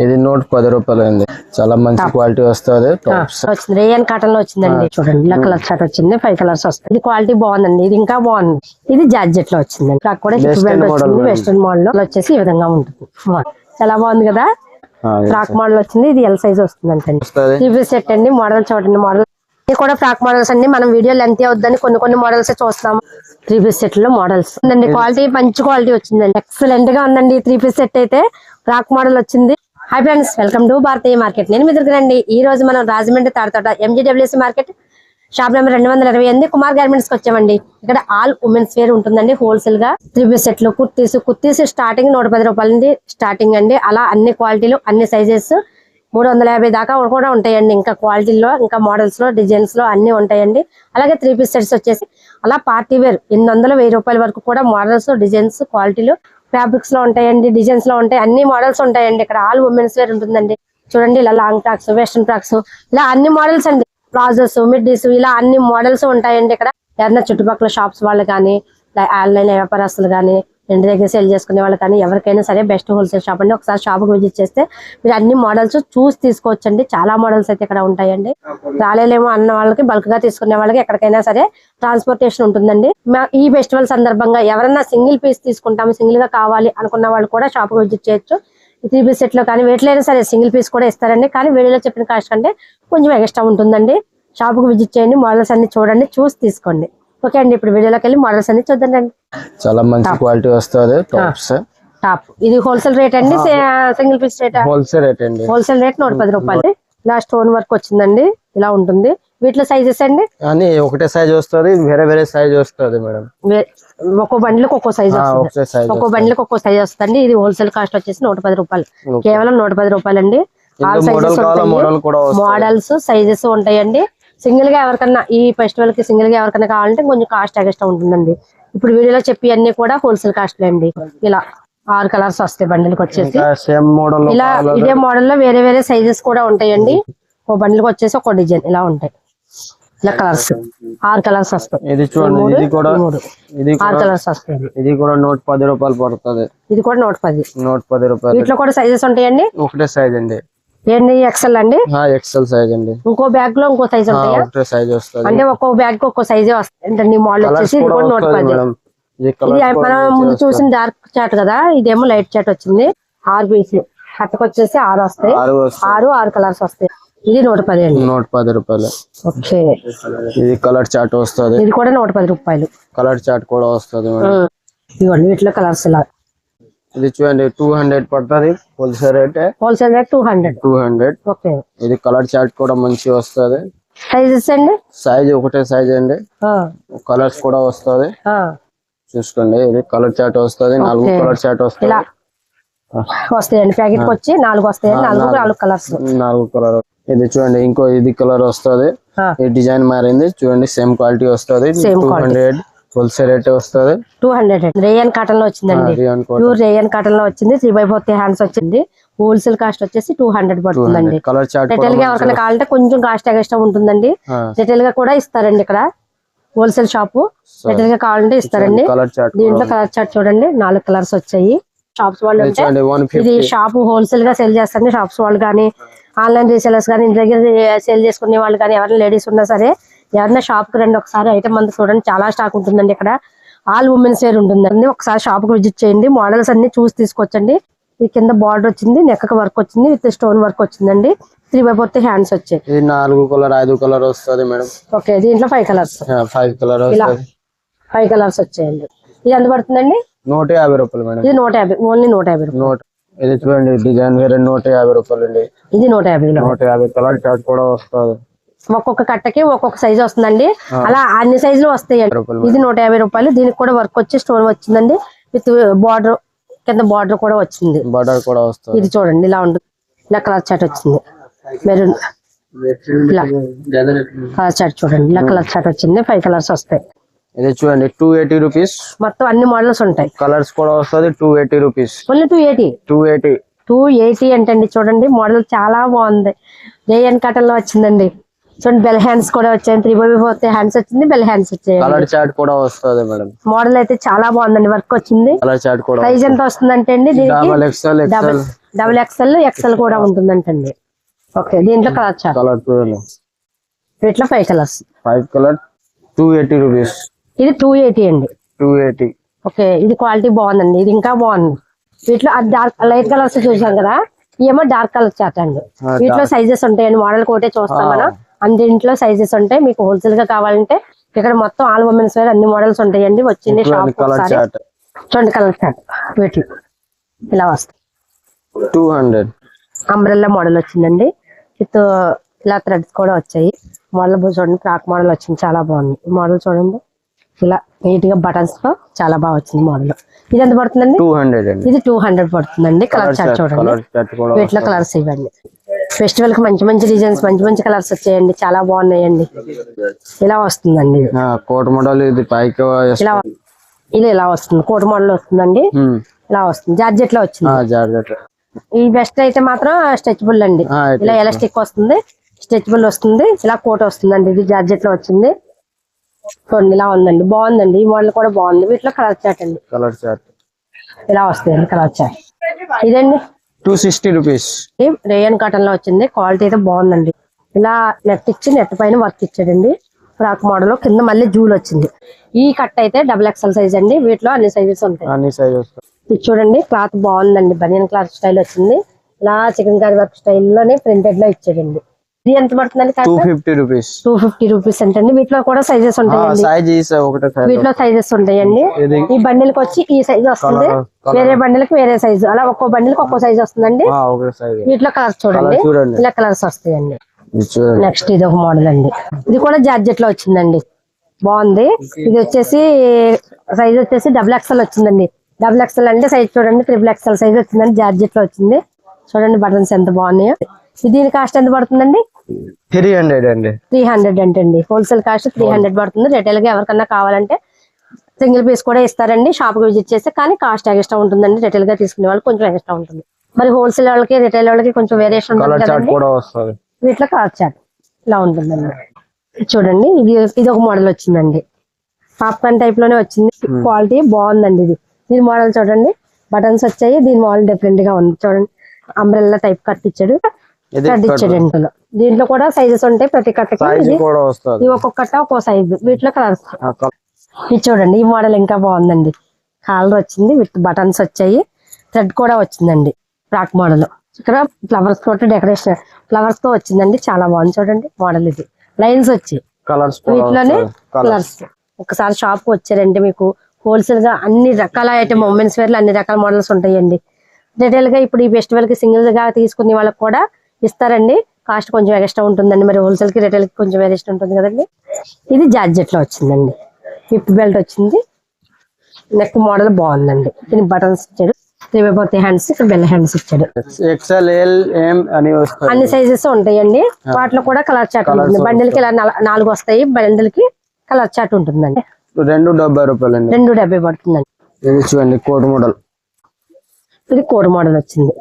ఇది నోట్ 10 రూపాయలు అండి. చాలా మంచి క్వాలిటీ వస్తుంది. వచ్చింది రేయన్ కాటన్ లో వచ్చిందండి. చూడండి ఇలా కలర్ షర్ట్ వచ్చింది. 5 కలర్స్ వస్తాయి. ఇది క్వాలిటీ బాగుందండి. ఇది ఇంకా బాగుంది. ఇది జార్జెట్ లో వచ్చిందండి. ఇక్కడ కూడా వెస్టర్న్ మోడల్ లో వచ్చేసి ఈ విధంగా ఉంటుంది. చాలా బాగుంది కదా. ఫ్రాక్ మోడల్ వచ్చింది. ఇది ఎల్ సైజ్ వస్తుందండి. 3 పీస్ సెట్ అండి. మోడల్ చూడండి. మోడల్ ఇది కూడా ఫ్రాక్ మోడల్స్ అండి. మనం వీడియో లెంత్ అవుద్దని కొన్ని మోడల్స్ చూస్తున్నాము. 3 పీస్ సెట్ లో మోడల్స్ ఉందండి. క్వాలిటీ మంచి క్వాలిటీ వచ్చిందండి. ఎక్సలెంట్ గా ఉందండి. 3 పీస్ సెట్ అయితే ఫ్రాక్ మోడల్ వచ్చింది. హై ఫ్రెండ్స్, వెల్కమ్ టు భారతీయ మార్కెట్. నేను మీ దగ్గర రండి. ఈ రోజు మనం Rajahmundry Tadathota MGWC market shop number 228 Kumar garments కి వచ్చామండి. ఇక్కడ ఆల్ ఉమెన్స్ వేర్ ఉంటుందండి. హోల్సేల్ గా 3 పీస్ సెట్లు కుర్తీస్ స్టార్టింగ్ 110 రూపాయల నుండి స్టార్టింగ్ అండి. అలా అన్ని క్వాలిటీలు అన్ని సైజెస్ 350 దాకా కూడా ఉంటాయండి. ఇంకా క్వాలిటీలో ఇంకా మోడల్స్ లో డిజైన్స్ లో అన్ని ఉంటాయండి. అలాగే 3 పీస్ సెట్స్ వచ్చేసి అలా పార్టీ వేర్ 800-1000 రూపాయల వరకు కూడా మోడల్స్ డిజైన్స్ క్వాలిటీలు ఫ్యాబ్రిక్స్ లో ఉంటాయండి. డిజైన్స్ లో ఉంటాయి. అన్ని మోడల్స్ ఉంటాయండి. ఇక్కడ ఆల్ ఉమెన్స్ వేర్ ఉంటుందండి. చూడండి ఇలా లాంగ్ ఫ్రాక్స్, వెస్టర్న్ ఫ్రాక్స్ ఇలా అన్ని మోడల్స్ అండి. ప్లాజోస్, మిడ్డీస్ ఇలా అన్ని మోడల్స్ ఉంటాయండి. ఇక్కడ ఎవరైనా చుట్టుపక్కల షాప్స్ వాళ్ళు కానీ ఆన్లైన్ వ్యాపారస్తులు కానీ ఇంటి దగ్గర సేల్ చేసుకునే వాళ్ళు కానీ ఎవరికైనా సరే బెస్ట్ హోల్సేల్ షాప్ అండి. ఒకసారి షాప్కి విజిట్ చేస్తే మీరు అన్ని మోడల్స్ చూసి తీసుకోవచ్చండి. చాలా మోడల్స్ అయితే ఇక్కడ ఉంటాయండి. రాలేమో అన్న వాళ్ళకి బల్క్ గా తీసుకునే వాళ్ళకి ఎక్కడికైనా సరే ట్రాన్స్పోర్టేషన్ ఉంటుందండి. ఈ ఫెస్టివల్ సందర్భంగా ఎవరైనా సింగిల్ పీస్ తీసుకుంటాము, సింగిల్ గా కావాలి అనుకున్న వాళ్ళు కూడా షాప్కి విజిట్ చేయొచ్చు. 3 పీస్ సెట్ లో కానీ వేట్లైనా సరే సింగిల్ పీస్ కూడా ఇస్తారండి. కానీ వీడియోలో చెప్పిన కాస్ట్ కంటే కొంచెం ఎక్స్ట్రా ఉంటుందండి. షాప్కి విజిట్ చేయండి. మోడల్స్ అన్ని చూడండి, చూసి తీసుకోండి. ఓకే అండి, ఇప్పుడు వీడియోలోకి వెళ్ళి మోడల్స్ అన్ని చూద్దాం. చాలా మంచి క్వాలిటీ వస్తుంది. టాప్ ఇది హోల్సేల్ రేట్ అండి. Single piece rate wholesale rate అండి. హోల్సేల్ రేట్ 110 రూపాయలు. ఇలా స్టోన్ వర్క్ వచ్చిందండి. ఇలా ఉంటుంది. వీటిలో సైజెస్ అండి అని ఒకటే సైజ్ వస్తుంది. వేరే సైజ్ వస్తుంది మేడం. ఒక్కో బండిలకు ఒక్కో సైజ్ వస్తుంది. ఒక్కో బండిలకు ఒక్కో సైజ్ వస్తుంది. ఇది హోల్సేల్ కాస్ట్ వచ్చేసి 110 రూపాయలు. కేవలం 110 రూపాయలు అండి. ఆల్ సైజెస్ మోడల్స్ సైజెస్ ఉంటాయండి. సింగిల్ గా ఎవరికన్నా ఈ ఫెస్టివల్ కి సింగిల్ గా ఎవరికైనా కావాలంటే కొంచెం కాస్ట్ ఎక్స్ట్రా ఉంటుందండి. ఇప్పుడు వీడియోలో చెప్పి అన్ని కూడా హోల్సేల్ కాస్ట్ అండి. ఇలా 6 కలర్స్ వస్తాయి బండిల్కి వచ్చేసి. ఇలా ఇదే మోడల్ లో వేరే సైజెస్ కూడా ఉంటాయండి. ఒక బండిల్కి వచ్చేసి ఒక డిజైన్ ఇలా ఉంటాయి. ఇలా కలర్స్ 6 కలర్స్ వస్తాయి. ఇది చూడండి, ఇది కూడా 6 కలర్స్ వస్తాయి. ఇది కూడా 110 రూపాయలు పడుతుంది. ఇది కూడా 110 రూపాయలు. వీటిలో కూడా సైజెస్ ఉంటాయండి. ఒకటే సైజ్ అండి. ఏంటి ఎక్సెల్ అండి? ఎక్సెల్ సైజ్ అండి. ఇంకో బ్యాగ్ లో ఇంకో సైజ్ ఉంటాయా? ఒకటే సైజ్ వస్తుంది. అంటే ఒక్కో బ్యాగ్ కి ఒక్కో సైజే వస్తుంది. మోడల్ వచ్చేసి ఇది కూడా 110. ఇది మనం ముందు చూసిన డార్క్ చాట్ కదా, ఇదేమో లైట్ చాట్ వచ్చింది. 6 పీసులు కట్టకు వచ్చేసి 6 వస్తాయి. 6 కలర్స్ వస్తాయి. ఇది 110 అండి. 110 రూపాయలు. ఓకే, ఇది కలర్ చాట్ వస్తుంది. ఇది కూడా 110 రూపాయలు. కలర్ చాట్ కూడా వస్తుంది. ఇవ్వండి వీటిలో కలర్స్ ఇలా. ఇది చూడండి 200 పడుతుంది. Wholesale rate 200. ఓకే, ఇది కలర్ చాట్ కూడా మంచి వస్తుంది. సైజెస్ అండి? సైజ్ ఒకటే సైజ్ అండి. కలర్స్ కూడా వస్తుంది. చూసుకోండి, ఇది కలర్ చాట్ వస్తుంది. 4 కలర్ చాట్ వస్తుంది. ఇలా వస్తాయండి. ప్యాకెట్ వచ్చి 4 వస్తాయండి. 4 కలర్స్. 4 కలర్. ఇది చూడండి ఇంకో ఇది కలర్ వస్తుంది. ఈ డిజైన్ మారింది చూడండి. సేమ్ క్వాలిటీ వస్తుంది. 200 హోల్సేల్ రేట్ వస్తుంది. 200 రేయన్ కాటన్ లో వచ్చిందండి. ప్యూర్ రేయన్ కాటన్ లో వచ్చింది. 3/4 హ్యాండ్స్ వచ్చింది. హోల్సేల్ కాస్ట్ వచ్చేసి 200 పడుతుందండి. రిటైల్ గా ఎవరికైనా కావాలంటే కొంచెం కాస్ట్ ఎక్స్ట్రా ఉంటుందండి. రిటైల్ గా కూడా ఇస్తారండి. ఇక్కడ హోల్సేల్ షాప్ రిటైల్ గా కావాలంటే ఇస్తారండి. దీంట్లో కలర్ చార్ట్ చూడండి 4 కలర్స్ వచ్చాయి. షాప్స్ వాళ్ళు అంటే ఇది షాప్ హోల్సేల్ గా సేల్ చేస్తారండి. షాప్స్ వాళ్ళు కానీ ఆన్లైన్ రీసేలర్స్ కానీ ఇంటి దగ్గర సేల్ చేసుకునే వాళ్ళు కానీ ఎవరైనా లేడీస్ ఉన్నా సరే ఎవరైనా షాప్ కి రండి. ఒకసారి ఐటమ్ అంతా చూడండి. చాలా స్టాక్ ఉంటుందండి. ఇక్కడ ఆల్ ఉమెన్స్ వేర్ ఉంటుందండి. ఒకసారి షాప్ కి విజిట్ చేయండి. మోడల్స్ అన్ని చూసి తీసుకొచ్చండి. ఈ కింద బార్డర్ వచ్చింది, నెక్ వర్క్ వచ్చింది, విత్ స్టోన్ వర్క్ వచ్చిందండి. 3/4 హ్యాండ్స్ వచ్చాయి. 4 కలర్ 5 కలర్ వస్తుంది మేడం. ఓకే, దీంట్లో 5 కలర్స్. 5 కలర్ ఇలా 5 కలర్స్ వచ్చాయండి. ఇది ఎంత పడుతుందండి? 150 రూపాయలు మేడం. ఇది 150, ఓన్లీ 150 రూపాయలు. ఇది చూడండి డిజైన్ వేరే 150 రూపాయలు అండి. ఇది 150 కలర్ చార్ట్ కూడా వస్తుంది. ఒక్కొక్క కట్టకి ఒక్కొక్క సైజ్ వస్తుందండి. అలా అన్ని సైజులు వస్తాయండి. ఇది 150 రూపాయలు. దీనికి కూడా వర్క్ వచ్చి స్టోన్ వచ్చిందండి. విత్ బార్డర్ కింద బార్డర్ కూడా వచ్చింది. బార్డర్ కూడా వస్తుంది. ఇది చూడండి ఇలా ఉంటుంది. ఇలా కలర్ చార్ట్ వచ్చింది. మెరూన్ ఇలా కలర్ చార్ట్ చూడండి. ఇలా కలర్ చార్ట్ వచ్చింది. 5 కలర్స్ వస్తాయి. ఇది చూడండి 280 రూపీస్. మొత్తం అన్ని మోడల్స్ ఉంటాయి. కలర్స్ కూడా వస్తుంది. 280 రూపీస్. ఓన్లీ 280 అంటే చూడండి మోడల్ చాలా బాగుంది. రేయన్ కాటన్ లో వచ్చిందండి. చూడండి బెల్ హ్యాండ్స్ కూడా వచ్చాయి. 3/4 హ్యాండ్స్ వచ్చింది. బెల్ హ్యాండ్స్ వచ్చాయి. కలర్ చార్ట్ కూడా వస్తుంది మేడం. మోడల్ అయితే చాలా బాగుందండి. వర్క్ వచ్చింది. కలర్ చార్ట్ కూడా. సైజ్ ఎంత వస్తుందంటే అండి దీనికి డబుల్ ఎక్స్ఎల్ ఎక్స్ఎల్ కూడా ఉంటుందంటండి. ఓకే, దీంట్లో కలర్ చార్ట్. కలర్ వీటిలో 5 కలర్స్. 5 colour 280 rupees. ఇది 280 అండి. 280. ఓకే, ఇది క్వాలిటీ బాగుందండి. ఇది ఇంకా బాగుంది. వీటిలో డార్క్ లైట్ కలర్స్ చూసాం కదా, ఏమో డార్క్ కలర్ చార్ట్ అండి. వీటిలో సైజెస్ ఉంటాయండి. మోడల్ కోటే చూస్తాం మనం. అన్నింటిలో సైజెస్ ఉంటాయి. మీకు హోల్సేల్ గా కావాలంటే ఇక్కడ మొత్తం ఆల్ ఉమెన్స్ వేర్ అన్ని మోడల్స్ ఉంటాయండి. వచ్చింది షాప్ చూడండి. కలర్ చార్ట్ వీటిలో ఇలా వస్తాయి. 200. అంబ్రెల్లా మోడల్ వచ్చిందండి. విత్ ఇలా థ్రెడ్స్ కూడా వచ్చాయి. మోడల్ చూడండి, ఫ్రాక్ మోడల్ వచ్చింది, చాలా బాగుంది. ఈ మోడల్ చూడండి, ఇలా నీట్ గా బటన్స్ తో చాలా బాగా వచ్చింది మోడల్. ఇది ఎంత పడుతుందండి? 200. ఇది 200 పడుతుందండి. కలర్ చార్ట్ చూడండి. వీటిలో కలర్స్ ఇవ్వండి. ఫెస్టివల్ కి మంచి మంచి డిజైన్స్, మంచి మంచి కలర్స్ వచ్చాయండి, చాలా బాగున్నాయండి. ఇలా వస్తుందండి. Coat model. ఇది పైకి ఇలా ఇది ఇలా వస్తుంది. కోట్ మోడల్ వస్తుందండి. ఇలా వస్తుంది. జార్జెట్ లో వచ్చింది. ఈ బెస్ట్ అయితే మాత్రం స్ట్రెచబుల్ అండి. ఇలా ఎలాస్టిక్ వస్తుంది, స్ట్రెచబుల్ వస్తుంది. ఇలా కోట్ వస్తుందండి. ఇది జార్జెట్ లో వచ్చింది. చూడండి, ఇలా ఉందండి, బాగుందండి. ఈ మోడల్ కూడా బాగుంది. వీటిలో కలర్ చార్ట్ అండి. కలర్ చార్ట్ ఇలా వస్తాయండి కలర్ చార్ట్. ఇదండి 260 రూపీస్. రేయన్ కాటన్ లో వచ్చింది. క్వాలిటీ అయితే బాగుందండి. ఇలా నెట్ ఇచ్చి నెట్ పైన వర్క్ ఇచ్చాడండి. ఫ్రాక్ మోడల్ కింద మళ్ళీ జూల్ వచ్చింది. ఈ కట్ అయితే డబుల్ ఎక్స్ఎల్ సైజ్ అండి. వీటిలో అన్ని సైజెస్ ఉంటాయి. అన్ని సైజెస్. ఇది చూడండి, క్లాత్ బాగుందండి. బనియన్ క్లాత్ స్టైల్ వచ్చింది. ఇలా చికెన్ కర్రీ వర్క్ స్టైల్ లోనే ప్రింటెడ్ లో ఇచ్చాడండి. ఇది ఎంత పడుతుందండి? 250 రూపీస్. 250 రూపీస్ అంటే వీటిలో కూడా సైజెస్ ఉంటాయండి. వీటిలో సైజెస్ ఉంటాయండి. ఈ బండిల్ కి వచ్చి ఈ సైజ్ వస్తుంది, వేరే బండిల్ కి వేరే సైజు, అలా ఒక్కో బండిల్ కి ఒక్కో సైజ్ వస్తుందండి. వీటిలో కలర్స్ చూడండి, ఇలా కలర్స్ వస్తాయండి. నెక్స్ట్ ఇది ఒక మోడల్ అండి. ఇది కూడా జార్జెట్ లో వచ్చిందండి, బాగుంది. ఇది వచ్చేసి సైజ్ వచ్చేసి డబుల్ ఎక్స్ఎల్ వచ్చిందండి. డబుల్ ఎక్స్ఎల్ అంటే సైజ్ చూడండి, ట్రిపుల్ ఎక్స్ఎల్ సైజ్ వచ్చిందండి. జార్జెట్ లో వచ్చింది. చూడండి బటన్స్ ఎంత బాగున్నాయో. దీని కాస్ట్ ఎంత పడుతుందండి? 300 అండి. 300 అంటండి. హోల్సేల్ కాస్ట్ 300 పడుతుంది. రిటైల్ గా ఎవరికన్నా కావాలంటే సింగిల్ పీస్ కూడా ఇస్తారండి. షాప్ కి విజిట్ చేస్తే, కానీ కాస్ట్ ఎక్స్ట్రా ఉంటుందండి. రిటైల్ గా తీసుకునే వాళ్ళు కొంచెం ఎక్స్ట్రా ఉంటుంది. మరి హోల్సేల్ వాళ్ళకి రిటైల్ వాళ్ళకి కొంచెం వేరియేషన్ ఉంటుంది కదండి. వీటిలో కలర్ చార్ట్ ఇలా ఉంటుందండి. చూడండి, ఇది ఒక మోడల్ వచ్చిందండి. పాప్కార్న్ టైప్ లోనే వచ్చింది. క్వాలిటీ బాగుందండి. దీని మోడల్ చూడండి, బటన్స్ వచ్చాయి. దీని మోడల్ డిఫరెంట్ గా ఉంది. చూడండి, అంబ్రెల్లా టైప్ కట్ ఇచ్చాడు, కట్ ఇచ్చాడు. ఇంట్లో దీంట్లో కూడా సైజెస్ ఉంటాయి. ప్రతి కట్టకి ఒక్కొక్క కట్ట ఒక్కో సైజు. వీటిలో కలర్స్ ఇది చూడండి. ఈ మోడల్ ఇంకా బాగుందండి. కాలర్ వచ్చింది, విత్ బటన్స్ వచ్చాయి, థ్రెడ్ కూడా వచ్చిందండి. Frock model. ఇక్కడ ఫ్లవర్స్ తోటి డెకరేషన్, ఫ్లవర్స్ తో వచ్చిందండి. చాలా బాగుంది. చూడండి మోడల్. ఇది లైన్స్ వచ్చి వీటిలోనే కలర్స్. ఒకసారి షాప్ కు వచ్చారంటే మీకు హోల్సేల్ గా అన్ని రకాల ఐటమ్, ఉమెన్స్ వేర్ లో అన్ని రకాల మోడల్స్ ఉంటాయండి. రిటైల్ గా ఇప్పుడు ఈ ఫెస్టివల్ కి సింగిల్ గా తీసుకునే వాళ్ళకి కూడా ఇస్తారండి. కాస్ట్ కొంచెం ఎక్స్ట్రా ఉంటుందండి. మరి హోల్సేల్ కి రిటైల్ కి కొంచెం వేరియేషన్ ఉంటుంది కదండి. ఇది జార్జెట్ లో వచ్చిందండి. హిప్ బెల్ట్ వచ్చింది. నెక్ మోడల్ బాగుందండి. దీనికి బటన్స్ ఇచ్చాడు, 3/4 హ్యాండ్స్, ఇక్కడ బెల్ హ్యాండ్స్ ఇచ్చాడు. అన్ని సైజెస్ ఉంటాయండి. వాటిలో కూడా కలర్ చార్ట్ ఉంటుంది. బండిల్ కి ఇలా 4 వస్తాయి. బండిల్ కి కలర్ చార్ట్ ఉంటుందండి. 270 రూపాయలు. 270 పడుతుందండి. ఇది చూడండి, కోట్ మోడల్. ఇది కోట్ మోడల్ వచ్చింది,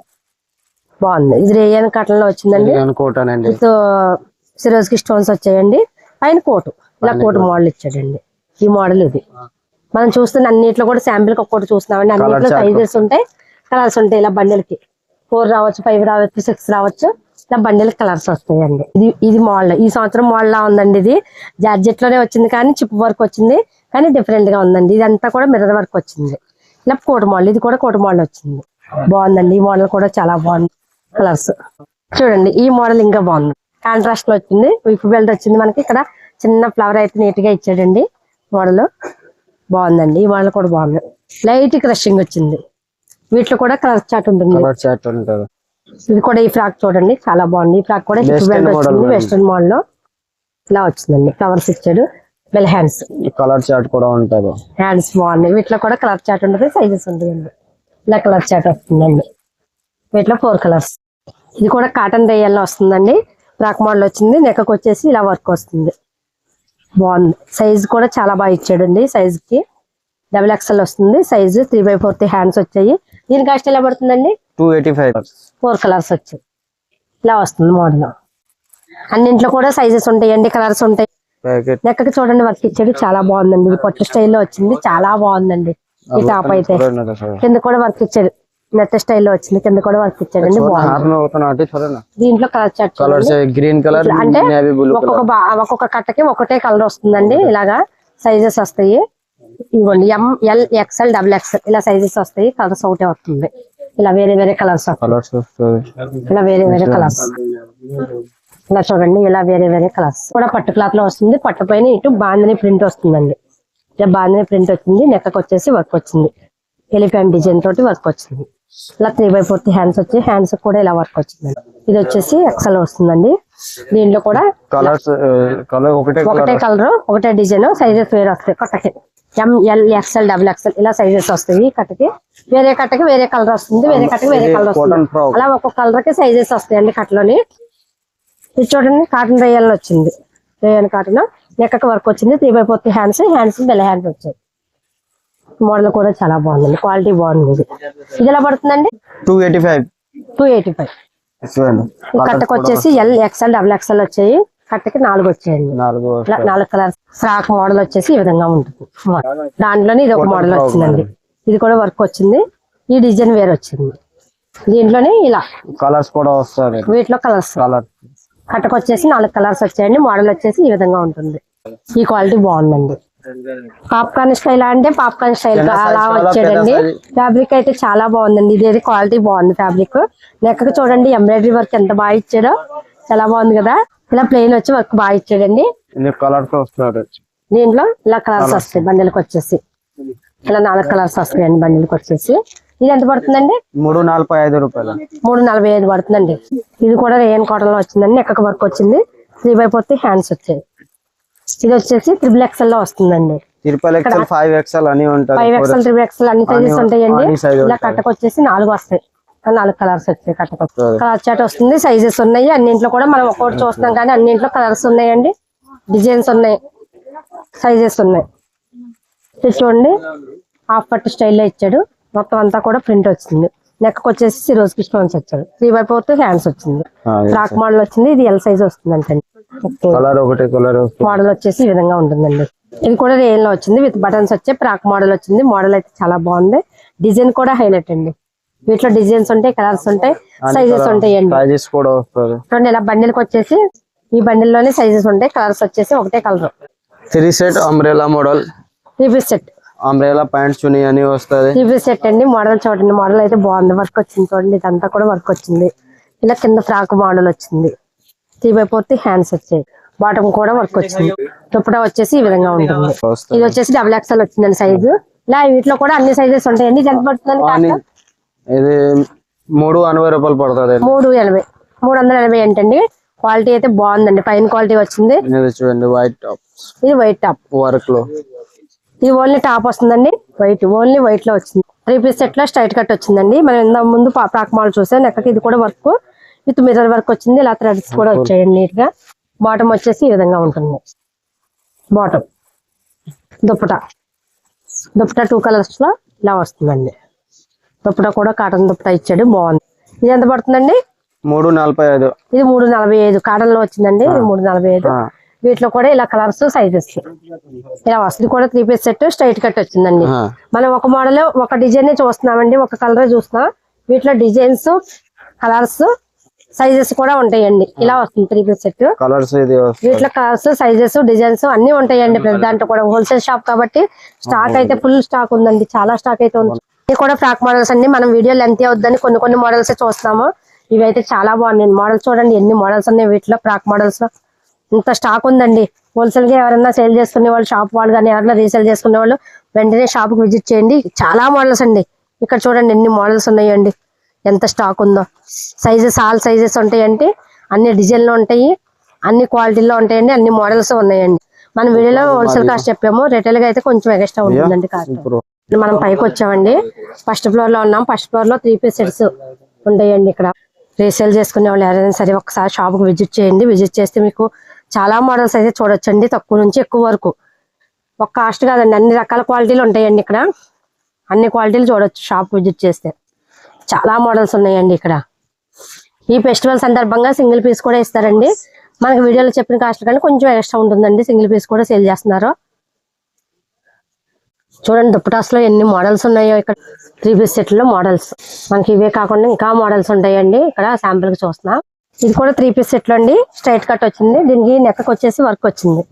బాగుంది. ఇది రేయన్ కాటన్ లో వచ్చిందండి. సిరోజ్ కి స్టోన్స్ వచ్చాయండి. పైన కోటు, ఇలా కోటు మోడల్ ఇచ్చాడండి. ఈ మోడల్ ఇది మనం చూస్తున్న అన్నిట్లో కూడా శాంపిల్ ఒక్కటి చూస్తున్నామండి. అన్నిట్లో సైజెస్ ఉంటాయి, కలర్స్ ఉంటాయి. ఇలా బండిల్ కి 4 రావచ్చు, 5 రావచ్చు, 6 రావచ్చు. ఇలా బండిల్ కలర్స్ వస్తాయండి. ఇది మోడల్. ఈ సంవత్సరం మోడల్ లా ఉందండి. ఇది జార్జెట్ లోనే వచ్చింది, కానీ చిప్ వర్క్ వచ్చింది, కానీ డిఫరెంట్ గా ఉందండి. ఇదంతా కూడా మిర్రర్ వర్క్ వచ్చింది. ఇలా కోట్ మోడల్. ఇది కూడా కోట్ మోడల్ వచ్చింది, బాగుందండి. ఈ మోడల్ కూడా చాలా బాగుంది. కలర్స్ చూడండి. ఈ మోడల్ ఇంకా బాగుంది. కాంట్రాస్ట్ లో వచ్చింది. విప్ బెల్ట్ వచ్చింది. మనకి ఇక్కడ చిన్న ఫ్లవర్ అయితే నీట్ గా ఇచ్చాడండి. మోడల్ బాగుందండి. ఈ మోడల్ కూడా బాగుంది. లైట్ క్రషింగ్ వచ్చింది. వీటిలో కూడా కలర్ చార్ట్ ఉంటుంది. ఇది కూడా ఈ ఫ్రాక్ చూడండి, చాలా బాగుంది. ఈ ఫ్రాక్ కూడా హిప్ బెల్ట్ వచ్చింది. వెస్ట్రన్ మోడల్ లో ఇలా వచ్చిందండి. ఫ్లవర్స్ ఇచ్చాడు, బెల్ హ్యాండ్స్. కలర్ చార్ట్ కూడా ఉంటుంది. హ్యాండ్స్ బాగున్నాయి. వీటిలో కూడా కలర్ చార్ట్ ఉంటుంది, సైజెస్ ఉంటాయండి. ఇలా కలర్ చార్ట్ వస్తుందండి. వీటిలో 4 కలర్స్. ఇది కూడా కాటన్ రేయల్లో వస్తుందండి. ఫ్రాక్ మోడల్ వచ్చింది. నెక్కకు వచ్చేసి ఇలా వర్క్ వస్తుంది, బాగుంది. సైజ్ కూడా చాలా బాగా ఇచ్చాడండి. సైజ్ కి డబుల్ ఎక్స్ఎల్ వస్తుంది. సైజు 3/4 హ్యాండ్స్ వచ్చాయి. దీని కాస్ట్ ఎలా పడుతుందండి? 285. 4 కలర్స్ వచ్చాయి. ఇలా వస్తుంది మోడల్. అన్నింట్లో కూడా సైజెస్ ఉంటాయండి, కలర్స్ ఉంటాయి. నెక్కకి చూడండి వర్క్ ఇచ్చాడు, చాలా బాగుందండి. ఇది పట్టు స్టైల్లో వచ్చింది, చాలా బాగుందండి. ఈ టాప్ అయితే కింద కూడా వర్క్ ఇచ్చాడు. నెట్ స్టైల్లో వచ్చింది, కింద కూడా వర్క్ ఇచ్చాడండి. దీంట్లో colour chart colours green colour అంటే ఒక్కొక్క కట్టకి ఒకటే కలర్ వస్తుందండి. ఇలాగా సైజెస్ వస్తాయి. ఇవ్వండి ML XL XXL ఇలా సైజెస్ వస్తాయి. కలర్స్ ఒకటే వస్తుంది. ఇలా వేరే వేరే కలర్స్ ఇలా వేరే వేరే కలర్స్ ఇలా చూడండి. ఇలా వేరే వేరే కలర్స్ కూడా పట్టు క్లాత్ లో వస్తుంది. పట్టు పైన ఇటు బాందని ప్రింట్ వస్తుందండి. ఇలా బాందని ప్రింట్ వచ్చింది. నెక్కకు వచ్చేసి వర్క్ వచ్చింది. ఎలిఫెంట్ డిజైన్ తోటి వర్క్ వచ్చింది. ఇలా 3/4 హ్యాండ్స్ వచ్చి హ్యాండ్స్ కూడా ఇలా వర్క్ వచ్చింది. ఇది వచ్చేసి XL వస్తుందండి. దీంట్లో కూడా కలర్స్ ఒకటే కలర్ ఒకటే డిజైన్ సైజెస్ వేరే వస్తాయి. కట్టకి ML XL XXL ఇలా సైజెస్ వస్తాయి. కట్టకి వేరే కట్టకి వేరే కలర్ వస్తుంది. వేరే కట్టకి వేరే కలర్ వస్తుంది. అలా ఒక్కొక్క కలర్ కి సైజెస్ వస్తాయండి కట్టలోని. ఇది చూడండి కాటన్ రేయన్ వచ్చింది. రేయన్ కాటన్ నెక్కకి వర్క్ వచ్చింది. 3/4 హ్యాండ్స్ బెల్ల హ్యాండ్స్ వచ్చాయి. మోడల్ కూడా చాలా బాగుందండి. క్వాలిటీ బాగుంది. ఇది ఎలా పడుతుందండి? 285. కట్టకు వచ్చేసి L XL XXL వచ్చాయి. కట్టకి 4 వచ్చాయండి. 4 కలర్స్. ఫ్రాక్ మోడల్ వచ్చేసి ఈ విధంగా ఉంటుంది. దాంట్లోనే ఇది ఒక మోడల్ వచ్చిందండి. ఇది కూడా వర్క్ వచ్చింది. ఈ డిజైన్ వేరే వచ్చింది. దీంట్లోనే ఇలా కలర్స్ కూడా వస్తాయి. వీటిలో కలర్స్ కట్టకు వచ్చేసి 4 కలర్స్ వచ్చాయండి. మోడల్ వచ్చేసి ఈ విధంగా ఉంటుంది. ఈ క్వాలిటీ బాగుందండి. పాప్కార్న్ స్టైల్ అంటే పాప్కార్న్ స్టైల్ అలా వచ్చాడండి. ఫ్యాబ్రిక్ అయితే చాలా బాగుందండి. ఇది క్వాలిటీ బాగుంది. ఫ్యాబ్రిక్ నెక్కకు చూడండి ఎంబ్రాయిడరీ వర్క్ ఎంత బాగా ఇచ్చాడో, చాలా బాగుంది కదా. ఇలా ప్లెయిన్ వచ్చి వర్క్ బాగా ఇచ్చాడండి. దీంట్లో ఇలా కలర్స్ వస్తాయి. బండిల్కి వచ్చేసి ఇలా 4 కలర్స్ వస్తాయండి. బండిల్కి వచ్చేసి ఇది ఎంత పడుతుందండి? 345 రూపాయలు. 345 పడుతుందండి. ఇది కూడా రేయన్ కాటన్ లో వచ్చిందండి. నెక్కకు వర్క్ వచ్చింది. 3/4 హ్యాండ్స్ వచ్చాయి. ఇది వచ్చేసి XXL లో వస్తుందండి. 5XL అని ఉంటాయి. 5XL 3XL అన్ని సైజెస్ ఉంటాయండి. ఇలా కట్టకు వచ్చేసి 4 వస్తాయి. 4 కలర్స్ వచ్చాయి. కట్టకు కలర్ చాట్ వస్తుంది. సైజెస్ ఉన్నాయి. అన్నింట్లో కూడా మనం ఒక్కొక్కటి చూస్తున్నాం కానీ అన్నింట్లో కలర్స్ ఉన్నాయండి. డిజైన్స్ ఉన్నాయి. సైజెస్ ఉన్నాయి. ఇది చూడండి హాఫ్ పట్టు స్టైల్లో ఇచ్చాడు. మొత్తం అంతా కూడా ప్రింట్ వచ్చింది. నెక్కకు వచ్చేసి సిరోజ్ కి స్టోన్స్ వచ్చాడు. 3/4 హ్యాండ్స్ వచ్చింది. ఫ్రాక్ మోడల్ వచ్చింది. ఇది L సైజ్ వస్తుంది అంటే మోడల్ వచ్చేసి ఈ విధంగా ఉంటుందండి. ఇది కూడా రేయన్ లో వచ్చింది. విత్ బటన్స్ వచ్చే ఫ్రాక్ మోడల్ వచ్చింది. మోడల్ అయితే చాలా బాగుంది. డిజైన్ కూడా హైలైట్ అండి. వీటిలో డిజైన్స్ ఉంటాయి, కలర్స్ ఉంటాయి, సైజెస్ ఉంటాయండి. చూడండి ఇలా బండిల్కి వచ్చేసి ఈ బండిల్ లోనే సైజెస్ ఉంటాయి. కలర్స్ వచ్చేసి ఒకటే colour. 3 set umbrella model. 3 piece set umbrella pant chunni అని వస్తుంది. 3 పీస్ సెట్ అండి. మోడల్ చూడండి. మోడల్ అయితే బాగుంది. వర్క్ వచ్చింది చూడండి. ఇదంతా కూడా వర్క్ వచ్చింది. ఇలా కింద ఫ్రాక్ మోడల్ వచ్చింది. 3/4 హ్యాండ్స్ వచ్చాయి. బాటమ్ కూడా వర్క్ వచ్చింది. దుపట్టా వచ్చేసి ఈ విధంగా ఉంటుంది. ఇది వచ్చేసి XXL వచ్చిందండి సైజు. ఇలా వీటిలో కూడా అన్ని సైజెస్ ఉంటాయండి. ఇది ఎంత పడుతుందండి? ఇది 380 రూపాయలు పడుతుంది. 380 ఏంటండి. క్వాలిటీ అయితే బాగుందండి. పైన క్వాలిటీ వచ్చింది. చూడండి వైట్ టాప్. ఇది వైట్ టాప్ వర్క్ లో. ఇది ఓన్లీ టాప్ వస్తుందండి. ఓన్లీ వైట్ లో వచ్చింది. 3 పీస్ సెట్ లో స్ట్రైట్ కట్ వచ్చిందండి. మనం ఇంత ముందు ఫ్రాక్ మోడల్ చూసాం. నెక్కకి ఇది కూడా వర్క్ విత్ మిర్రర్ వర్క్ వచ్చింది. ఇలా థ్రెడ్స్ కూడా వచ్చాయండి నీట్ గా. బాటమ్ వచ్చేసి ఈ విధంగా ఉంటుంది. బాటమ్ దుపట్టా 2 కలర్స్ లో ఇలా వస్తుందండి. దుపట్టా కూడా కాటన్ దుపట్టా ఇచ్చాడు. బాగుంది. ఇది ఎంత పడుతుందండి? 345. ఇది 345 కాటన్ లో వచ్చిందండి. ఇది 345. వీటిలో కూడా ఇలా కలర్స్ సైజెస్ ఇలా వస్తుంది. కూడా 3 పీస్ సెట్ స్ట్రైట్ కట్ వచ్చిందండి. మనం ఒక మోడల్ ఒక డిజైన్ చూస్తున్నామండి. ఒక కలర్ చూస్తున్నాం. వీటిలో డిజైన్స్, కలర్స్, సైజెస్ కూడా ఉంటాయండి. ఇలా వస్తుంది 3 పీస్ సెట్. వీటిలో కలర్స్, సైజెస్, డిజైన్స్ అన్ని ఉంటాయండి. ప్రతి దాంట్లో కూడా హోల్సేల్ షాప్ కాబట్టి స్టాక్ అయితే ఫుల్ స్టాక్ ఉందండి. చాలా స్టాక్ అయితే ఉంది. ఇది కూడా ఫ్రాక్ మోడల్స్ అండి. మనం వీడియో లెంత్ అవుద్దని కొన్ని మోడల్స్ చూస్తున్నాము. ఇవైతే చాలా బాగున్నాయి. మోడల్స్ చూడండి ఎన్ని మోడల్స్ ఉన్నాయి. వీటిలో ఫ్రాక్ మోడల్స్ లో ఇంత స్టాక్ ఉందండి. హోల్సేల్ గా ఎవరైనా సేల్ చేసుకునే వాళ్ళు, షాప్ వాళ్ళు కానీ ఎవరైనా రీసేల్ చేసుకునే వాళ్ళు వెంటనే షాప్ కి విజిట్ చేయండి. చాలా మోడల్స్ అండి. ఇక్కడ చూడండి ఎన్ని మోడల్స్ ఉన్నాయండి. ఎంత స్టాక్ ఉందో. సైజెస్ ఆల్ సైజెస్ ఉంటాయండి. అన్ని డిజైన్లు ఉంటాయి. అన్ని క్వాలిటీలో ఉంటాయండి. అన్ని మోడల్స్ ఉన్నాయండి. మనం వీడియోలో హోల్సేల్ కాస్ట్ చెప్పాము. రిటైల్ గా అయితే కొంచెం ఎక్స్ట్రా ఉంటుందండి కాస్ట్. మనం పైకి వచ్చామండి. ఫస్ట్ ఫ్లోర్ లో ఉన్నాం. ఫస్ట్ ఫ్లోర్ లో 3 పీస్ సెట్స్ ఉంటాయండి. ఇక్కడ రీసేల్ చేసుకునే వాళ్ళు ఎవరైనా సరే ఒకసారి షాప్ కు విజిట్ చేయండి. విజిట్ చేస్తే మీకు చాలా మోడల్స్ అయితే చూడొచ్చండి. తక్కువ నుంచి ఎక్కువ వరకు. ఒక కాస్ట్ కాదండి, అన్ని రకాల క్వాలిటీలు ఉంటాయండి. ఇక్కడ అన్ని క్వాలిటీలు చూడొచ్చు షాప్ విజిట్ చేస్తే. చాలా మోడల్స్ ఉన్నాయండి ఇక్కడ. ఈ ఫెస్టివల్ సందర్భంగా సింగిల్ పీస్ కూడా ఇస్తారండి. మనకి వీడియోలో చెప్పిన కాస్ట్ కానీ కొంచెం ఎక్స్ట్రా ఉంటుందండి. సింగిల్ పీస్ కూడా సేల్ చేస్తున్నారు. చూడండి దుప్పటాస్ లో ఎన్ని మోడల్స్ ఉన్నాయో. ఇక్కడ 3 పీస్ సెట్ లో మోడల్స్ మనకి ఇవే కాకుండా ఇంకా మోడల్స్ ఉంటాయండి. ఇక్కడ శాంపుల్ కి చూస్తున్నాం. ఇది కూడా 3 పీస్ సెట్ లో అండి. స్ట్రైట్ కట్ వచ్చింది. దీనికి నెక్ వచ్చేసి వర్క్ వచ్చింది.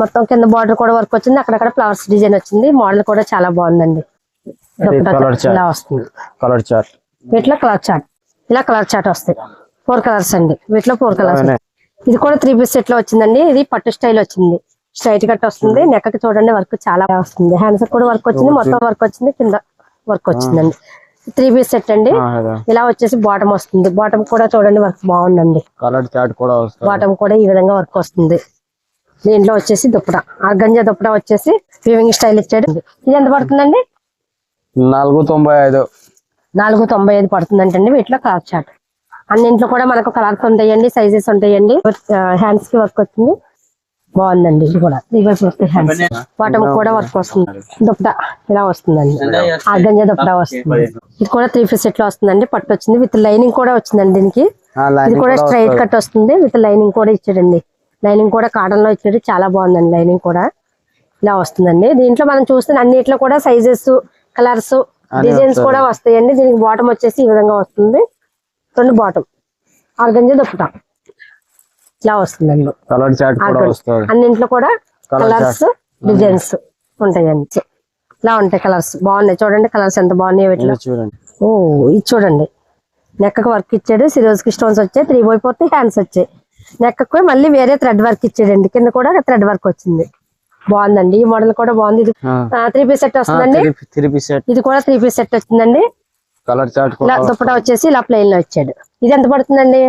మొత్తం కింద బార్డర్ కూడా వర్క్ వచ్చింది. అక్కడక్కడ ఫ్లవర్స్ డిజైన్ వచ్చింది. మోడల్ కూడా చాలా బాగుందండి. ఇలా వస్తుంది కలర్ చార్ట్. వీటిలో కలర్ చార్ట్, ఇలా కలర్ చార్ట్ వస్తాయి. 4 కలర్స్ అండి. వీటిలో 4 కలర్స్. ఇది కూడా 3 పీస్ సెట్ లో వచ్చిందండి. ఇది పట్టు స్టైల్ వచ్చింది. స్ట్రైట్ కట్ వస్తుంది. నెక్ కి చూడండి వర్క్ చాలా వస్తుంది. హ్యాండ్స్ కూడా వర్క్ వచ్చింది. మొత్తం వర్క్ వచ్చింది. కింద వర్క్ వచ్చిందండి. 3 పీస్ సెట్ అండి. ఇలా వచ్చేసి బాటమ్ వస్తుంది. బాటమ్ కూడా చూడండి వర్క్ బాగుందండి. కలర్ చార్ట్ కూడా వస్తుంది. బాటమ్ కూడా ఈ విధంగా వర్క్ వస్తుంది. దీంట్లో వచ్చేసి దుప్పట, ఆర్గంజా దుప్పట వచ్చేసి వీవింగ్ స్టైల్ ఇచ్చాడు. ఇది ఎంత పడుతుందండి? 495. 495 పడుతుందంటండి. వీటిలో కలర్ చార్ట్ అన్నింట్లో కూడా మనకు కలర్స్ ఉంటాయండి, సైజెస్ ఉంటాయండి. హ్యాండ్స్ కి వర్క్ వచ్చింది. బాగుందండి. ఇది కూడా 3/4 హ్యాండ్స్. బాటమ్ కూడా వర్క్ వస్తుంది. దుప్పట ఇలా వస్తుందండి. ఆర్గంజా దుప్పట వస్తుంది. ఇది కూడా 3 పీస్ సెట్ లో వస్తుందండి. పట్టు వచ్చింది. విత్ లైనింగ్ కూడా వచ్చిందండి దీనికి. ఇది కూడా స్ట్రైట్ కట్ వస్తుంది. విత్ లైనింగ్ కూడా ఇచ్చాడండి. లైనింగ్ కూడా కాటన్ లో ఇచ్చాడు. చాలా బాగుందండి. లైనింగ్ కూడా ఇలా వస్తుందండి. దీంట్లో మనం చూస్తున్న అన్నిట్లో కూడా సైజెస్, కలర్స్, డిజైన్స్ కూడా వస్తాయండి. దీనికి బాటమ్ వచ్చేసి ఈ విధంగా వస్తుంది. 2 బాటమ్ ఆర్గంజా దుప్పట ఇలా వస్తుందండి. కలర్ చార్ట్ కూడా వస్తుంది. అన్నింట్లో కూడా కలర్స్, డిజైన్స్ ఉంటాయండి. ఇలా ఉంటాయి. కలర్స్ బాగున్నాయి. చూడండి కలర్స్ ఎంత బాగున్నాయి. వీటిలో చూడండి. ఓ ఇది చూడండి. నెక్ వర్క్ ఇచ్చాడు. సిరోజ్ కి స్టోన్స్ వచ్చాయి. 3/4 హ్యాండ్స్ వచ్చాయి. నెక్ మళ్ళీ వేరే థ్రెడ్ వర్క్ ఇచ్చాడండి. కింద కూడా థ్రెడ్ వర్క్ వచ్చింది. బాగుందండి. ఈ మోడల్ కూడా బాగుంది. ఇది 3 పీస్ సెట్ వస్తుందండి. 3 పీస్ సెట్. ఇది కూడా 3 పీస్ సెట్ వచ్చిందండి. కలర్ చార్ట్ ఇలా దుప్పట వచ్చేసి ఇలా ప్లెయిన్ లో ఇచ్చాడు. ఇది ఎంత పడుతుందండి?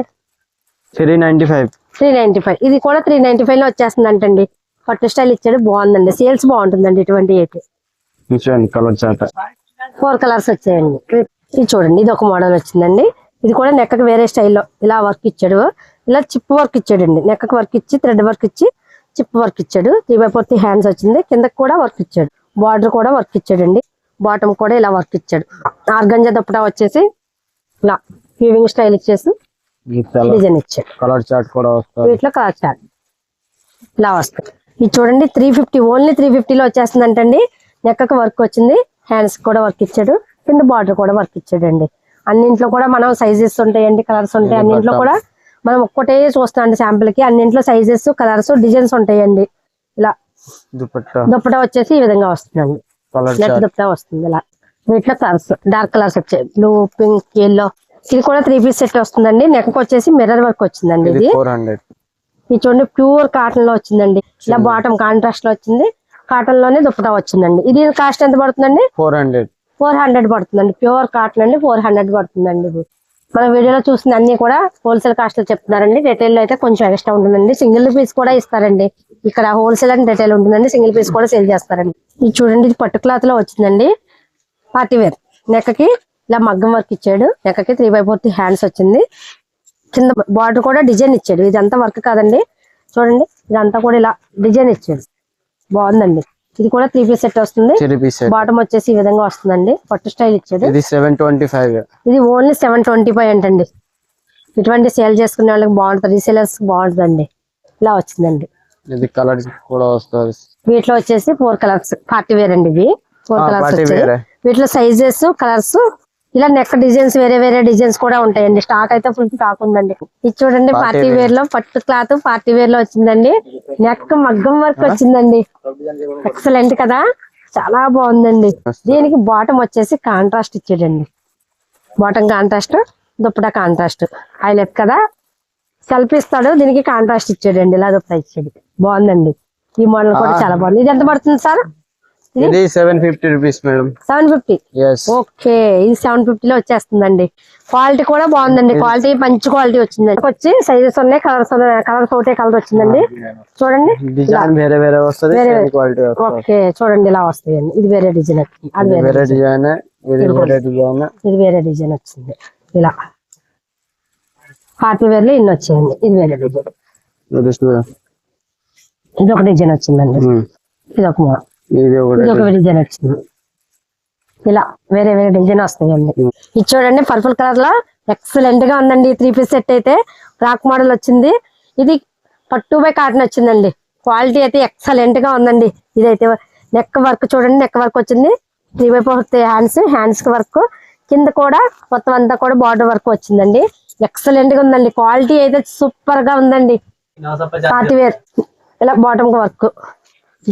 395. 395. ఇది కూడా 395 లో వచ్చేస్తుంది అంటండి. పట్టు స్టైల్ ఇచ్చాడు. బాగుందండి. సేల్స్ బాగుంటుందండి ఇటువంటి అయితే. కలర్ చార్ట్ 4 కలర్స్ వచ్చాయండి. ఇది చూడండి. ఇది ఒక మోడల్ వచ్చిందండి. ఇది కూడా నెక్ వేరే స్టైల్లో ఇలా వర్క్ ఇచ్చాడు. ఇలా చిప్ వర్క్ ఇచ్చాడండి. నెక్ వర్క్ ఇచ్చి థ్రెడ్ వర్క్ ఇచ్చి చిప్ వర్క్ ఇచ్చాడు. 3/4 హ్యాండ్స్ వచ్చింది. కిందకి కూడా వర్క్ ఇచ్చాడు. బార్డర్ కూడా వర్క్ ఇచ్చాడండి. బాటమ్ కూడా ఇలా వర్క్ ఇచ్చాడు. ఆర్గంజా దుప్పటా వచ్చేసి ఇలా వీవింగ్ స్టైల్ ఇచ్చేసి డిజైన్ ఇచ్చాడు. కలర్ చార్ట్ కూడా వస్తుంది. వీటిలో కలర్ చార్ట్ ఇలా వస్తుంది. ఇది చూడండి 350. ఓన్లీ 350 లో వచ్చేస్తుంది అంటండి. నెక్ వర్క్ వచ్చింది. హ్యాండ్స్ కూడా వర్క్ ఇచ్చాడు. కింద బార్డర్ కూడా వర్క్ ఇచ్చాడండి. అన్నింట్లో కూడా మనం సైజెస్ ఉంటాయండి, కలర్స్ ఉంటాయి. అన్నింట్లో కూడా మనం ఒక్కటే చూస్తాం శాంపుల్ కి. అన్నింట్లో సైజెస్, కలర్స్, డిజైన్స్ ఉంటాయండి. ఇలా దుప్పటా వచ్చేసి ఈ విధంగా వస్తుందండి. నెట్ దుప్పటా వస్తుంది. ఇలా వీటిలో కలర్స్ డార్క్ కలర్స్ వచ్చాయి. Blue, pink, yellow. ఇది కూడా 3 పీస్ సెట్ వస్తుందండి. నెక్ వచ్చేసి మిర్రర్ వర్క్ వచ్చిందండి. ఇది 400. ఇది చూడండి ప్యూర్ కాటన్ లో వచ్చిందండి. ఇలా బాటమ్ కాంట్రాస్ట్ లో వచ్చింది. కాటన్ లోనే దుప్పటా వచ్చిందండి. ఇది కాస్ట్ ఎంత పడుతుందండి? 400 పడుతుందండి. ప్యూర్ కాటన్ అండి. 400 పడుతుందండి. ఇది మన వీడియోలో చూసిన అన్ని కూడా హోల్సేల్ కాస్ట్ లో చెప్తున్నారండి. రిటైల్ లో అయితే కొంచెం ఎక్స్ట్రా ఉంటుందండి. సింగిల్ పీస్ కూడా ఇస్తారండి. ఇక్కడ హోల్సేల్ అండ్ రిటైల్ ఉంటుందండి. సింగిల్ పీస్ కూడా సేల్ చేస్తారండి. ఇది చూడండి. ఇది పట్టు క్లాత్ లో వచ్చిందండి. Party wear. నెక్ కి ఇలా మగ్గం వర్క్ ఇచ్చాడు. నెక్ కి 3/4 హ్యాండ్స్ వచ్చింది. కింద బార్డర్ కూడా డిజైన్ ఇచ్చాడు. ఇదంతా వర్క్ కాదండి. చూడండి ఇదంతా కూడా ఇలా డిజైన్ ఇచ్చాడు. బాగుందండి. ఇది కూడా 3 పీస్ సెట్ వస్తుంది. బాటమ్ వచ్చేసి ఈ విధంగా వస్తుందండి. పట్టు స్టైల్ ఇచ్చాడు. ఇది 725. ఇది ఓన్లీ 725 అంటండి. ఇటువంటి సేల్ చేసుకునే వాళ్ళకి బాగుంటుంది. రీసేలర్స్ బాగుంటుందండి. ఇలా వచ్చిందండి. ఇది కలర్ కూడా వస్తుంది. వీటిలో వచ్చేసి 4 కలర్స్. పార్టీ వేర్ అండి. ఇవి 4 కలర్స్ వచ్చాయి. వీటిలో సైజెస్, కలర్స్, ఇలా నెక్ డిజైన్స్ వేరే వేరే డిజైన్స్ కూడా ఉంటాయండి. స్టాక్ అయితే ఫుల్ స్టాక్ ఉందండి. ఇది చూడండి పార్టీ వేర్ లో పట్టు క్లాత్ పార్టీ వేర్ లో వచ్చిందండి. నెక్ మగ్గం వర్క్ వచ్చిందండి. ఎక్సలెంట్ కదా, చాలా బాగుందండి. దీనికి బాటమ్ వచ్చేసి కాంట్రాస్ట్ ఇచ్చాడండి. Bottom contrast, dupatta contrast. Highlight కదా, కల్పిస్తాడు. దీనికి కాంట్రాస్ట్ ఇచ్చాడండి. ఇలా దుప్పటా ఇచ్చాడు. బాగుందండి. ఈ మోడల్ కూడా చాలా బాగుంది. ఇది ఎంత పడుతుంది సార్? ఇది 750 రూపీస్ మేడం. 750. ఓకే. ఇది 750 లో వచ్చేస్తుందండి. క్వాలిటీ కూడా బాగుందండి. క్వాలిటీ మంచి క్వాలిటీ వచ్చిందండి. వచ్చి సైజెస్ ఉన్నాయి, కలర్స్ ఉన్నాయి. కలర్స్ ఒకటే కలర్ వచ్చిందండి. చూడండి డిజైన్ వేరే వేరే వస్తుంది. ఓకే చూడండి ఇలా వస్తాయండి. ఇది వేరే డిజైన్, అది వేరే డిజైన్, ఇది వేరే డిజైన్ వచ్చింది. ఇలా పార్టీ వేర్ లో ఇన్ని వచ్చాయండి. ఇది వేరే డిజైన్, ఇది ఒక డిజైన్ వచ్చిందండి. ఇది ఒక డిజైన్ వచ్చింది. ఇలా వేరే వేరే డిజైన్ వస్తాయండి. ఇది చూడండి పర్పుల్ కలర్ లో ఎక్సలెంట్ గా ఉందండి. 3 పీస్ సెట్ అయితే ఫ్రాక్ మోడల్ వచ్చింది. ఇది పట్టు బై కాటన్ వచ్చిందండి. క్వాలిటీ అయితే ఎక్సలెంట్ గా ఉందండి. ఇదైతే నెక్ వర్క్ చూడండి, నెక్ వర్క్ వచ్చింది. 3/4 హ్యాండ్స్ కి వర్క్, కింద కూడా మొత్తం అంతా కూడా బార్డర్ వర్క్ వచ్చిందండి. ఎక్సలెంట్ గా ఉందండి, క్వాలిటీ అయితే సూపర్ గా ఉందండి. పార్టీ వేర్ ఇలా బాటమ్ కి వర్క్,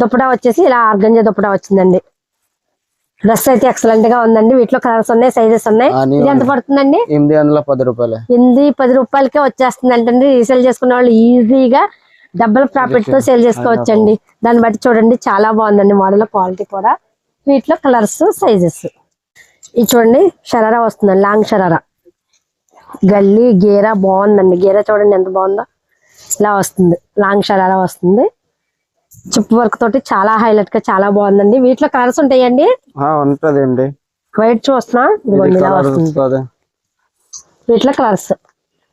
దుప్పటా వచ్చేసి ఇలా ఆర్గంజా దుప్పటా వచ్చిందండి. డ్రెస్ అయితే ఎక్సలెంట్ గా ఉందండి. వీటిలో కలర్స్ ఉన్నాయి, సైజెస్ ఉన్నాయి. ఇది ఎంత పడుతుందండి? 810 రూపాయలు. 810 రూపాయలకే వచ్చేస్తుంది అంటే రీసేల్ చేసుకునే వాళ్ళు ఈజీగా డబుల్ ప్రాఫిట్ తో సేల్ చేసుకోవచ్చండి. దాన్ని బట్టి చూడండి చాలా బాగుందండి మోడల్, క్వాలిటీ కూడా. వీటిలో కలర్స్, సైజెస్. ఇది చూడండి షరారా వస్తుందండి, లాంగ్ షరారా, గల్లీ గేరా బాగుందండి. గేరా చూడండి ఎంత బాగుందో, ఇలా వస్తుంది. లాంగ్ షరారా వస్తుంది, చిప్ వర్క్ తోటి చాలా హైలైట్ గా చాలా బాగుందండి. వీటిలో కలర్స్ ఉంటాయండి. ఉంటదండి. వైట్ చూస్తున్నా, ఇలా వస్తుంది. వీటిలో కలర్స్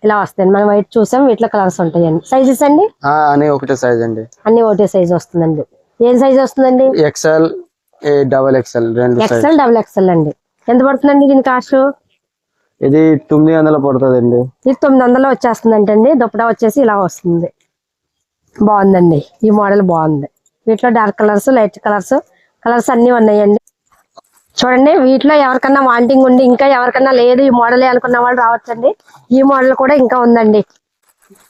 ఇలా వస్తాయండి. మనం వైట్ చూసాం, వీటిలో కలర్స్ ఉంటాయండి. సైజెస్ అండి అన్ని ఒకటే సైజ్ అండి. అన్ని ఒకటే సైజ్ వస్తుందండి. ఏం సైజ్ వస్తుందండి? XL, XXL రెండు. XL, XXL అండి. ఎంత పడుతుందండి దీని కాస్ట్? ఇది 900 పడుతుందండి. ఇది 900 వచ్చేస్తుంది అంటండి. దుప్పటా వచ్చేసి ఇలా వస్తుంది. బాగుందండి, ఈ మోడల్ బాగుంది. వీటిలో డార్క్ కలర్స్, లైట్ కలర్స్ అన్ని ఉన్నాయండి. చూడండి వీటిలో ఎవరికన్నా వాంటింగ్ ఉండి ఇంకా ఎవరికన్నా లేదు ఈ మోడల్ అనుకున్న వాళ్ళు రావచ్చండి. ఈ మోడల్ కూడా ఇంకా ఉందండి.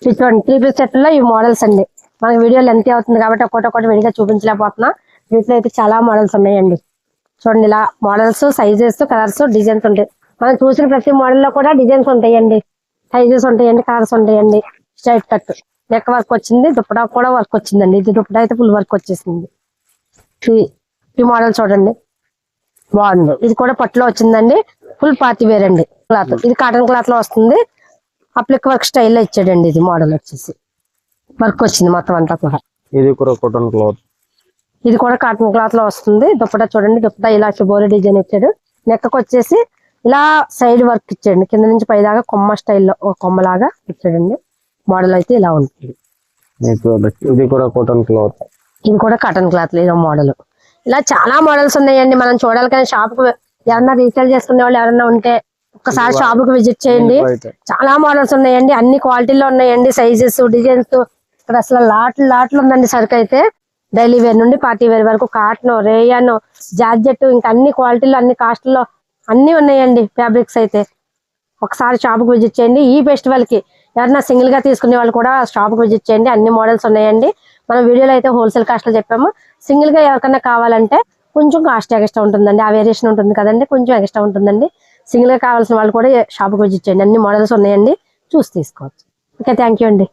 చూడండి 3 పీస్ సెట్ లో ఈ మోడల్స్ అండి. మనకి వీడియో లెంత్ అవుతుంది కాబట్టి ఒక్కొక్కటి విడిగా చూపించలేకపోతున్నా. వీటిలో అయితే చాలా మోడల్స్ ఉన్నాయండి. చూడండి ఇలా మోడల్స్, సైజెస్, కలర్స్, డిజైన్స్ ఉంటాయి. మనం చూసిన ప్రతి మోడల్ లో కూడా డిజైన్స్ ఉంటాయండి, సైజెస్ ఉంటాయండి, కలర్స్ ఉంటాయండి. స్ట్రైట్ కట్ నెక్ వర్క్ వచ్చింది, దుప్పటా కూడా వర్క్ వచ్చిందండి. ఇది దుప్పటా అయితే ఫుల్ వర్క్ వచ్చేసింది. ఈ మోడల్ చూడండి బాగుంది. ఇది కూడా పట్టులో వచ్చిందండి, ఫుల్ పార్టీ వేర్ అండి. క్లాత్ ఇది కాటన్ క్లాత్ లో వస్తుంది. అప్లిక్ వర్క్ స్టైల్లో ఇచ్చాడండి. ఇది మోడల్ వచ్చేసి వర్క్ వచ్చింది మొత్తం అంతా కూడా. ఇది కూడా కాటన్ క్లాత్, ఇది కూడా కాటన్ క్లాత్ లో వస్తుంది. దుప్పటా చూడండి, దుప్పటా ఇలా షిబోరి డిజైన్ ఇచ్చాడు. నెక్ వచ్చేసి ఇలా సైడ్ వర్క్ ఇచ్చాడు, కింద నుంచి పైదాకా కొమ్మ స్టైల్లో ఒక కొమ్మలాగా ఇచ్చాడండి. మోడల్ అయితే ఇలా ఉంటుంది. ఇది కూడా కాటన్ క్లాత్, ఇది కూడా కాటన్ క్లాత్ లేదా మోడల్. ఇలా చాలా మోడల్స్ ఉన్నాయండి. మనం చూడాలి కానీ షాప్ కు ఎవరన్నా రీసేల్ చేసుకునే వాళ్ళు ఎవరన్నా ఉంటే ఒక్కసారి షాప్ కు విజిట్ చేయండి. చాలా మోడల్స్ ఉన్నాయండి, అన్ని క్వాలిటీలో ఉన్నాయండి. సైజెస్, డిజైన్స్ ఇక్కడ అసలు లాట్లు ఉందండి. సరుకు అయితే డైలీ వేర్ నుండి పార్టీ వేర్ వరకు కాటన్, రేయన్, జార్జెట్ ఇంకా అన్ని క్వాలిటీలో అన్ని కాస్ట్లో అన్ని ఉన్నాయండి. ఫ్యాబ్రిక్స్ అయితే ఒకసారి షాప్ కు విజిట్ చేయండి. ఈ ఫెస్టివల్ కి ఎవరన్నా సింగిల్ గా తీసుకునే వాళ్ళు కూడా షాప్ కు విజిట్ చేయండి. అన్ని మోడల్స్ ఉన్నాయండి. మనం వీడియోలో అయితే హోల్సేల్ కాస్ట్ లో చెప్పాము. సింగిల్ గా ఎవరికన్నా కావాలంటే కొంచెం కాస్ట్ ఎక్స్ట్రా ఉంటుందండి, ఆ వేరియేషన్ ఉంటుంది కదండి, కొంచెం ఎక్స్ట్రా ఉంటుందండి. సింగిల్ గా కావాల్సిన వాళ్ళు కూడా షాప్ కు విజిట్ చేయండి. అన్ని మోడల్స్ ఉన్నాయండి, చూసి తీసుకోవచ్చు. ఓకే, థ్యాంక్ యూ అండి.